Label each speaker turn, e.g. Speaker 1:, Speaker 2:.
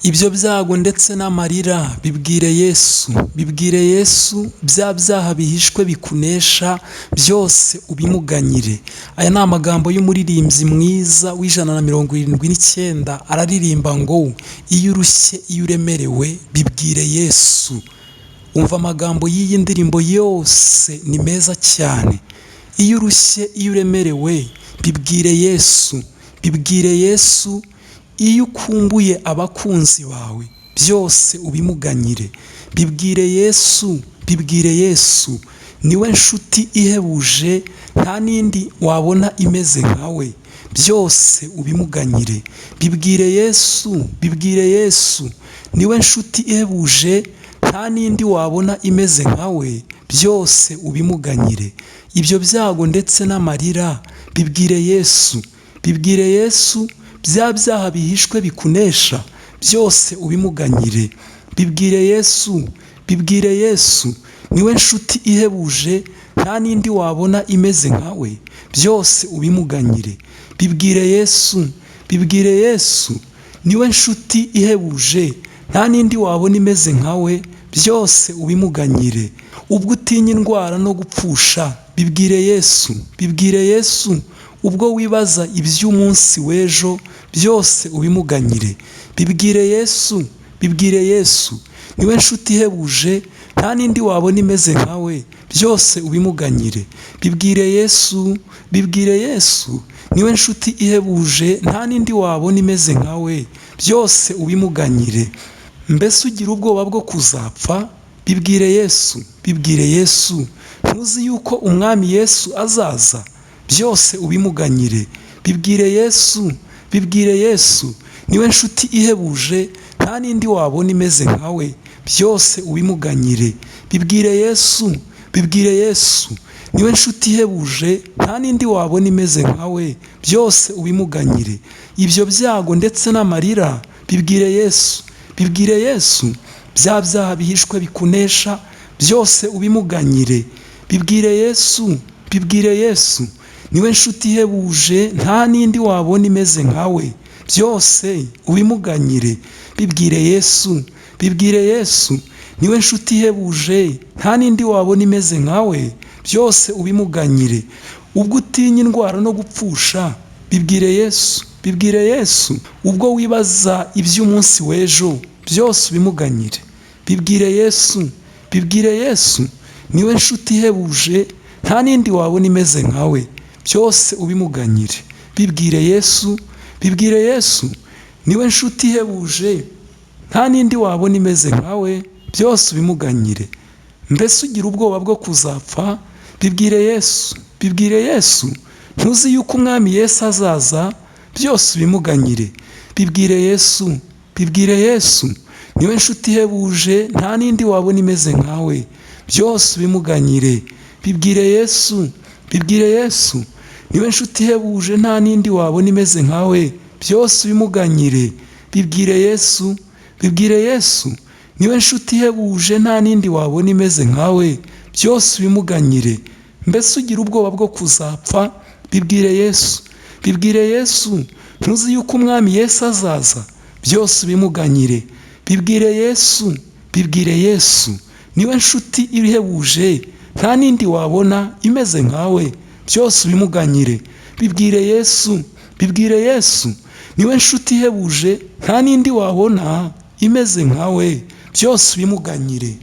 Speaker 1: Ibyo byago ndetse n'amarira bibwire Yesu, bibwire Yesu bya byaha bihishwe bikunesha byose ubimuganyire. Aya ni amagambo y'umuririmbyi mwiza w'179 araririmba ngo iyo urushye iyo uremerewe bibwire Yesu. Umva amagambo y'iyi ndirimbo yose ni meza cyane. Iyo urushye iyo uremerewe bibwire Yesu, bibwire Yesu. Iyo ukumbuye abakunzi bawe byose ubimuganyire. Bibwire Yesu, bibwire Yesu. Niwe nshuti ihebuje nta n'indi wabona imeze nkawe. Byose ubimuganyire. Bibwire Yesu, bibwire Yesu. Niwe nshuti ihebuje nta n'indi wabona imeze nkawe. Byose ubimuganyire. Ibyo byago ndetse n'amarira bibwire Yesu, bibwire Yesu. Bya byaha bihishwe bikunesha byose ubimuganyire. Bibwire Yesu, bibwire Yesu. Niwe nshuti ihebuje nta n'indi wabona imeze nkawe. Byose ubimuganyire. Bibwire Yesu, bibwire Yesu. Niwe nshuti ihebuje nta n'indi wabona imeze nkawe. Byose ubimuganyire. Ubwo utinya indwara no gupfusha bibwire Yesu, bibwire Yesu. Ubwo wibaza iby'umunsi w'ejo byose ubimuganyire. Bibwire Yesu, bibwire Yesu. Niwe nshuti ihebuje nta n'indi wabona imeze nkawe. Byose ubimuganyire. Bibwire Yesu, bibwire Yesu. Niwe nshuti ihebuje nta n'indi wabona imeze nkawe. Byose ubimuganyire. Mbese ugira ubwoba bwo kuzapfa? Bibwire Yesu, bibwire Yesu. Ntuzi yuko umwami Yesu azaza? Byose ubimuganyire. Bibwire Yesu, bibwire Yesu. Niwe nshuti ihebuje nta n'indi wabona imeze nkawe. Byose ubimuganyire. Bibwire Yesu, bibwire Yesu. Niwe nshuti ihebuje nta n'indi wabona imeze nkawe. Byose ubimuganyire. Ibyo byago ndetse n'amarira bibwire Yesu, bibwire Yesu. Bya byaha bihishwe bikunesha byose ubimuganyire. Bibwire Yesu, bibwire Yesu. Niwe nshuti ihebuje nta n'indi wabona imeze nkawe. Byose ubimuganyire. Bibwire Yesu, bibwire Yesu. Niwe nshuti ihebuje nta n'indi wabona imeze nkawe. Byose ubimuganyire. Ubwo utinya indwara no gupfusha bibwire Yesu, bibwire Yesu. Ubwo wibaza iby'umunsi w'ejo byose ubimuganyire. Bibwire Yesu, bibwire Yesu. Niwe nshuti ihebuje nta n'indi wabona imeze nkawe. Byose ubimuganyire. Bibwire Yesu, bibwire Yesu. Niwe nshuti ihebuje nta n'indi wabona imeze nkawe. Byose ubimuganyire. Mbese ugira ubwoba bwo kuzapfa? Bibwire Yesu, bibwire Yesu. Ntuzi yuko umwami Yesu azaza? Byose ubimuganyire. Bibwire Yesu, bibwire Yesu. Niwe nshuti ihebuje nta n'indi wabona imeze nkawe. Byose ubimuganyire. Bibwire Yesu, bibwire Yesu. Niwe nshuti ihebuje nta n'indi wabona imeze nkawe. Byose ubimuganyire. Bibwire Yesu, bibwire Yesu. Niwe nshuti ihebuje nta n'indi wabona imeze nkawe. Byose ubimuganyire. Mbese ugira ubwoba bwo kuzapfa? Bibwire Yesu, bibwire Yesu. Ntuzi yuko umwami Yesu azaza? Byose ubimuganyire. Bibwire Yesu, bibwire Yesu. Niwe nshuti ihebuje nta n'indi wabona imeze nkawe. Byose ubimuganyire. Bibwire Yesu, bibwire Yesu. Niwe nshuti ihebuje nta n'indi wabona imeze nkawe. Byose ubimuganyire.